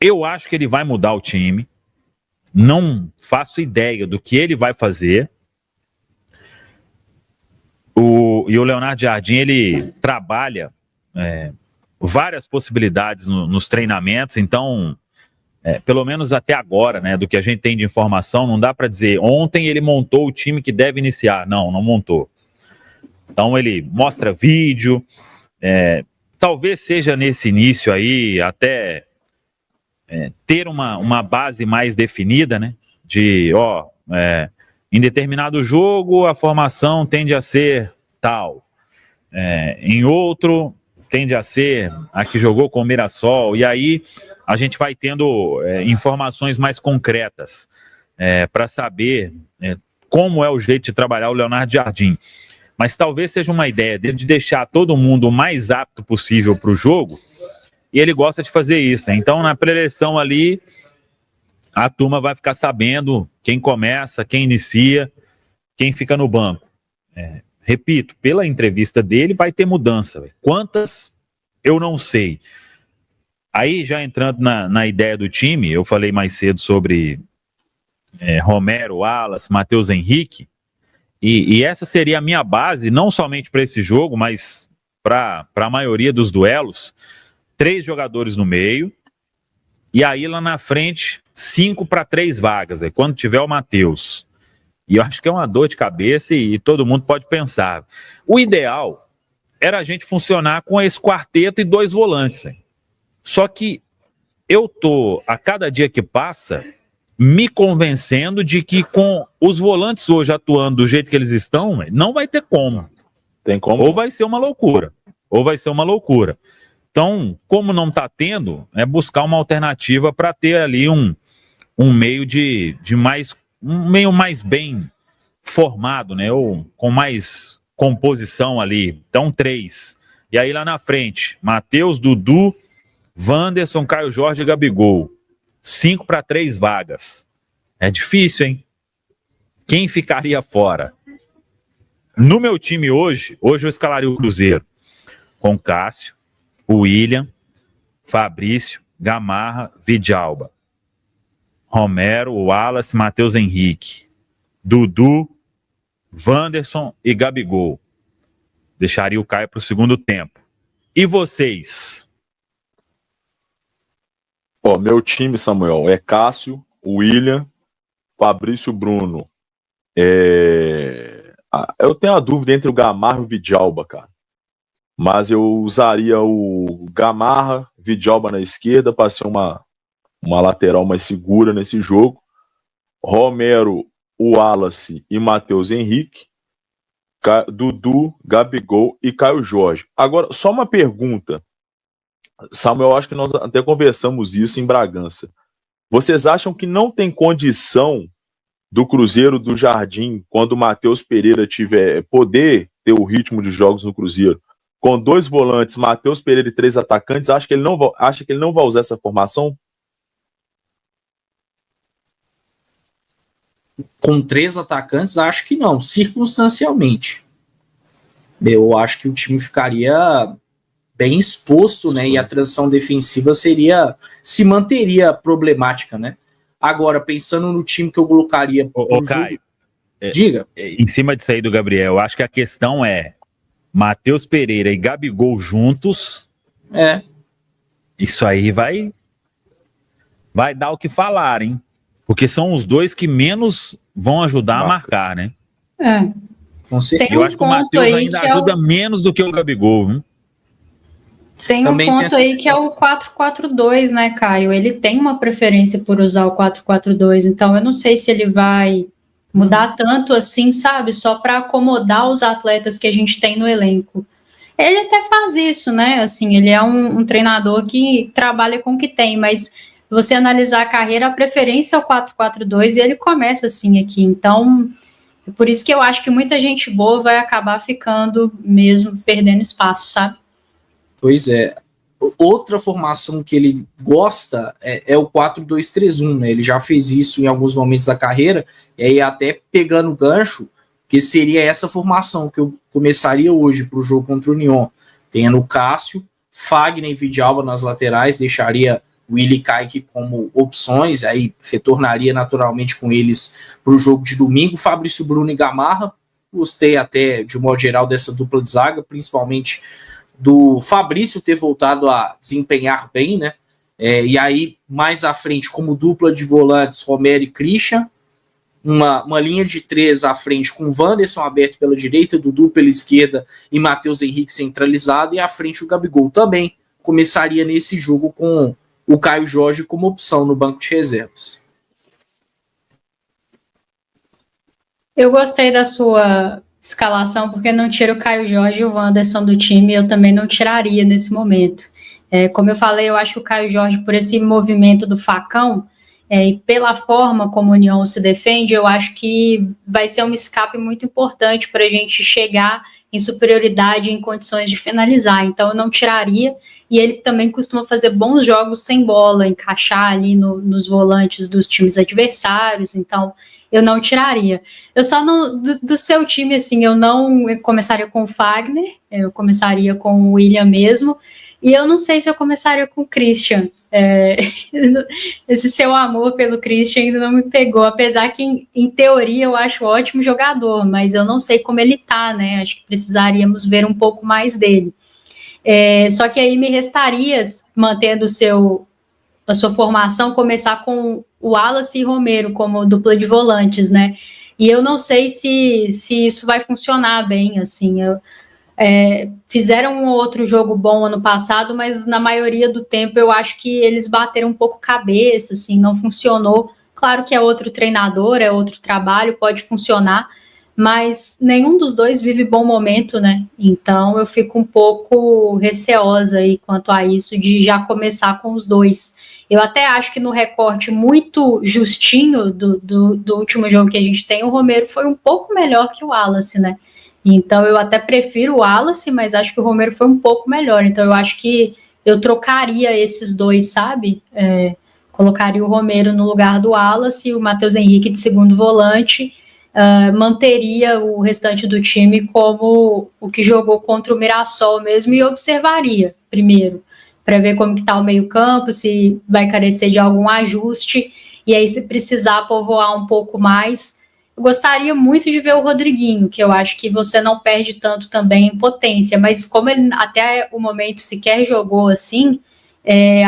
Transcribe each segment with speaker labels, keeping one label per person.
Speaker 1: Eu acho que ele vai mudar o time. Não faço ideia do que ele vai fazer. E o Leonardo Jardim, ele trabalha várias possibilidades nos treinamentos, então, pelo menos até agora, né, do que a gente tem de informação, não dá para dizer, ontem ele montou o time que deve iniciar. Não montou. Então ele mostra vídeo, talvez seja nesse início aí até ter uma base mais definida, né, de, em determinado jogo a formação tende a ser tal, em outro tende a ser a que jogou com o Mirassol, e aí a gente vai tendo informações mais concretas para saber como é o jeito de trabalhar o Leonardo Jardim. Mas talvez seja uma ideia dele de deixar todo mundo o mais apto possível para o jogo, e ele gosta de fazer isso, né? Então, na pré-eleição ali, a turma vai ficar sabendo quem começa, quem inicia, quem fica no banco. Repito, pela entrevista dele vai ter mudança. Quantas, eu não sei. Aí, já entrando na ideia do time, eu falei mais cedo sobre Romero, Wallace, Matheus Henrique, e essa seria a minha base, não somente para esse jogo, mas para a maioria dos duelos. 3 jogadores no meio, e aí lá na frente, 5 para 3 vagas, quando tiver o Matheus. E eu acho que é uma dor de cabeça e todo mundo pode pensar. O ideal era a gente funcionar com esse quarteto e 2 volantes. Só que eu tô, a cada dia que passa, me convencendo de que com os volantes hoje atuando do jeito que eles estão, não vai ter como.
Speaker 2: Tem como?
Speaker 1: Ou vai ser uma loucura. Então, como não está tendo, é buscar uma alternativa para ter ali um meio de mais, um meio mais bem formado, né? Ou com mais composição ali. Então, 3. E aí lá na frente, Matheus, Dudu, Wanderson, Caio Jorge e Gabigol. 5 para 3 vagas. É difícil, hein? Quem ficaria fora? No meu time hoje eu escalaria o Cruzeiro com Cássio, o William, Fabrício, Gamarra, Vidalba, Romero, Wallace, Matheus Henrique, Dudu, Wanderson e Gabigol. Deixaria o Caio para o segundo tempo. E vocês?
Speaker 2: Meu time, Samuel, é Cássio, William, Fabrício, Bruno. Eu tenho a dúvida entre o Gamarra e o Vidalba, cara. Mas eu usaria o Gamarra, Vidalba na esquerda para ser uma lateral mais segura nesse jogo. Romero, Wallace e Matheus Henrique. Dudu, Gabigol e Caio Jorge. Agora, só uma pergunta. Samuel, acho que nós até conversamos isso em Bragança. Vocês acham que não tem condição do Cruzeiro, do Jardim, quando o Matheus Pereira poder ter o ritmo de jogos no Cruzeiro, com 2 volantes, Matheus Pereira e 3 atacantes, acha que ele não vai usar essa formação?
Speaker 3: Com 3 atacantes, acho que não, circunstancialmente. Eu acho que o time ficaria bem exposto, né? E a transição defensiva se manteria problemática, né? Agora, pensando no time que eu colocaria...
Speaker 1: Caio,
Speaker 3: diga.
Speaker 1: Em cima disso aí do Gabriel, eu acho que a questão é Matheus Pereira e Gabigol juntos. Isso aí vai dar o que falar, hein? Porque são os 2 que menos vão ajudar a marcar, né?
Speaker 3: Com certeza.
Speaker 1: Eu acho que o Matheus ainda ajuda menos do que o Gabigol, viu?
Speaker 4: Tem
Speaker 3: também
Speaker 4: um ponto aí que é o 4-4-2, né, Caio? Ele tem uma preferência por usar o 4-4-2, então eu não sei se ele vai mudar tanto assim, sabe? Só para acomodar os atletas que a gente tem no elenco. Ele até faz isso, né? Assim, ele é um treinador que trabalha com o que tem, mas você analisar a carreira, a preferência é o 4-4-2 e ele começa assim aqui. Então, é por isso que eu acho que muita gente boa vai acabar ficando mesmo, perdendo espaço, sabe?
Speaker 3: Pois é. Outra formação que ele gosta é o 4-2-3-1, né? Ele já fez isso em alguns momentos da carreira, e aí até pegando o gancho, que seria essa formação que eu começaria hoje para o jogo contra o Union, tendo o Cássio, Fagner e Vidalba nas laterais, deixaria Willi e Kaique como opções, aí retornaria naturalmente com eles para o jogo de domingo. Fabrício Bruno e Gamarra, gostei até de modo geral dessa dupla de zaga, principalmente do Fabrício ter voltado a desempenhar bem, né? E aí, mais à frente, como dupla de volantes, Romero e Christian, uma linha de 3 à frente com Wanderson aberto pela direita, Dudu pela esquerda e Matheus Henrique centralizado, e à frente o Gabigol também começaria nesse jogo com o Caio Jorge como opção no banco de reservas.
Speaker 4: Eu gostei da sua escalação, porque não tira o Caio Jorge e o Wanderson do time, eu também não tiraria nesse momento. Como eu falei, eu acho que o Caio Jorge, por esse movimento do facão, e pela forma como a União se defende, eu acho que vai ser um escape muito importante para a gente chegar em superioridade em condições de finalizar. Então eu não tiraria, e ele também costuma fazer bons jogos sem bola, encaixar ali nos volantes dos times adversários, então eu não tiraria. Eu só não, do seu time, assim, eu não começaria com o Fagner, eu começaria com o William mesmo, e eu não sei se eu começaria com o Christian. Esse seu amor pelo Christian ainda não me pegou, apesar que em teoria eu acho ótimo jogador, mas eu não sei como ele tá, né? Acho que precisaríamos ver um pouco mais dele. Só que aí me restaria, mantendo a sua formação, começar com o Wallace e Romero como dupla de volantes, né? E eu não sei se isso vai funcionar bem, assim. Fizeram um outro jogo bom ano passado, mas na maioria do tempo eu acho que eles bateram um pouco cabeça, assim, não funcionou. Claro que é outro treinador, é outro trabalho, pode funcionar, mas nenhum dos dois vive bom momento, né? Então eu fico um pouco receosa aí quanto a isso, de já começar com os dois. Eu até acho que no recorte muito justinho do último jogo que a gente tem, o Romero foi um pouco melhor que o Wallace, né? Então eu até prefiro o Wallace, mas acho que o Romero foi um pouco melhor. Então eu acho que eu trocaria esses dois, sabe? Colocaria o Romero no lugar do Wallace e o Matheus Henrique de segundo volante. Manteria o restante do time como o que jogou contra o Mirassol mesmo, e observaria primeiro, para ver como que está o meio campo, se vai carecer de algum ajuste, e aí se precisar povoar um pouco mais. Eu gostaria muito de ver o Rodriguinho, que eu acho que você não perde tanto também em potência, mas como ele até o momento sequer jogou assim,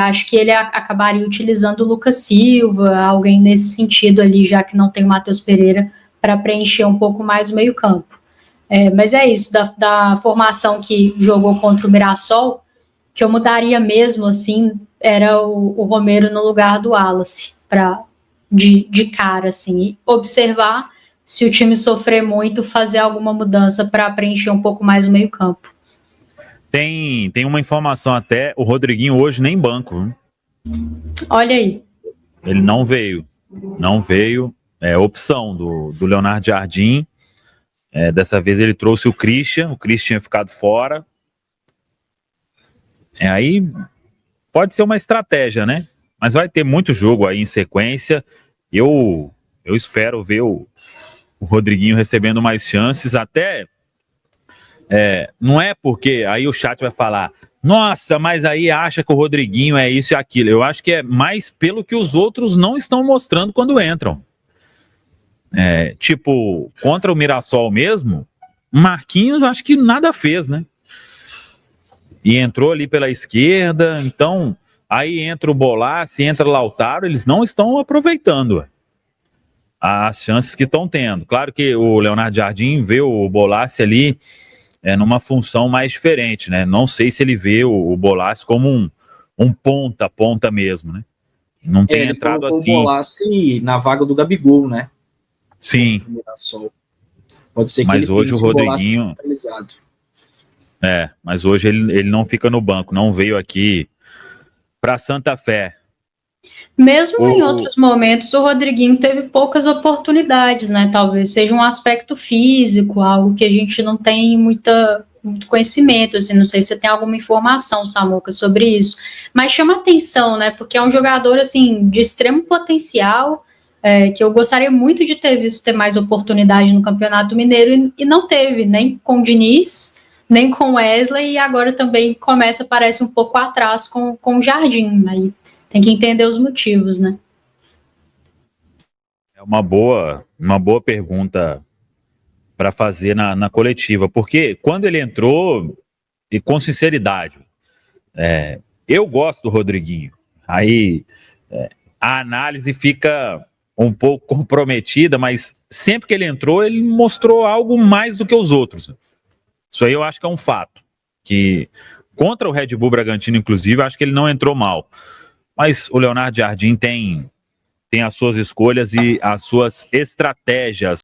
Speaker 4: acho que ele acabaria utilizando o Lucas Silva, alguém nesse sentido ali, já que não tem o Matheus Pereira, para preencher um pouco mais o meio campo. Mas é isso, da formação que jogou contra o Mirassol, que eu mudaria mesmo, assim, era o Romero no lugar do Wallace, de cara, assim, e observar se o time sofrer muito, fazer alguma mudança para preencher um pouco mais o meio campo.
Speaker 1: Tem uma informação até, o Rodriguinho hoje nem banco, viu?
Speaker 4: Olha aí.
Speaker 1: Ele não veio, opção do Leonardo Jardim. Dessa vez ele trouxe o Christian tinha ficado fora. Aí pode ser uma estratégia, né? Mas vai ter muito jogo aí em sequência. Eu espero ver o Rodriguinho recebendo mais chances, até não é porque aí o chat vai falar, nossa, mas aí acha que o Rodriguinho é isso e aquilo. Eu acho que é mais pelo que os outros não estão mostrando quando entram. Tipo, contra o Mirassol mesmo, Marquinhos acho que nada fez, né? E entrou ali pela esquerda, então aí entra o Bolassi, entra o Lautaro, eles não estão aproveitando as chances que estão tendo. Claro que o Leonardo Jardim vê o Bolassi ali numa função mais diferente, né? Não sei se ele vê o Bolassi como um ponta mesmo, né? Não tem entrado assim.
Speaker 3: O Bolassi na vaga do Gabigol, né?
Speaker 1: Sim.
Speaker 3: Pode ser que
Speaker 1: mas hoje o Rodriguinho. Mas hoje ele não fica no banco, não veio aqui para Santa Fé.
Speaker 4: Mesmo em outros momentos, o Rodriguinho teve poucas oportunidades, né? Talvez seja um aspecto físico, algo que a gente não tem muito conhecimento, assim, não sei se você tem alguma informação, Samuca, sobre isso, mas chama atenção, né? Porque é um jogador, assim, de extremo potencial, que eu gostaria muito de ter visto ter mais oportunidade no Campeonato Mineiro, e não teve, nem com o Diniz, nem com o Wesley, e agora também parece um pouco atrás com o Jardim, aí tem que entender os motivos, né?
Speaker 1: É uma boa pergunta para fazer na coletiva, porque quando ele entrou, e com sinceridade, eu gosto do Rodriguinho, aí a análise fica um pouco comprometida, mas sempre que ele entrou, ele mostrou algo mais do que os outros. Isso aí eu acho que é um fato, que contra o Red Bull Bragantino, inclusive, eu acho que ele não entrou mal, mas o Leonardo Jardim tem as suas escolhas e as suas estratégias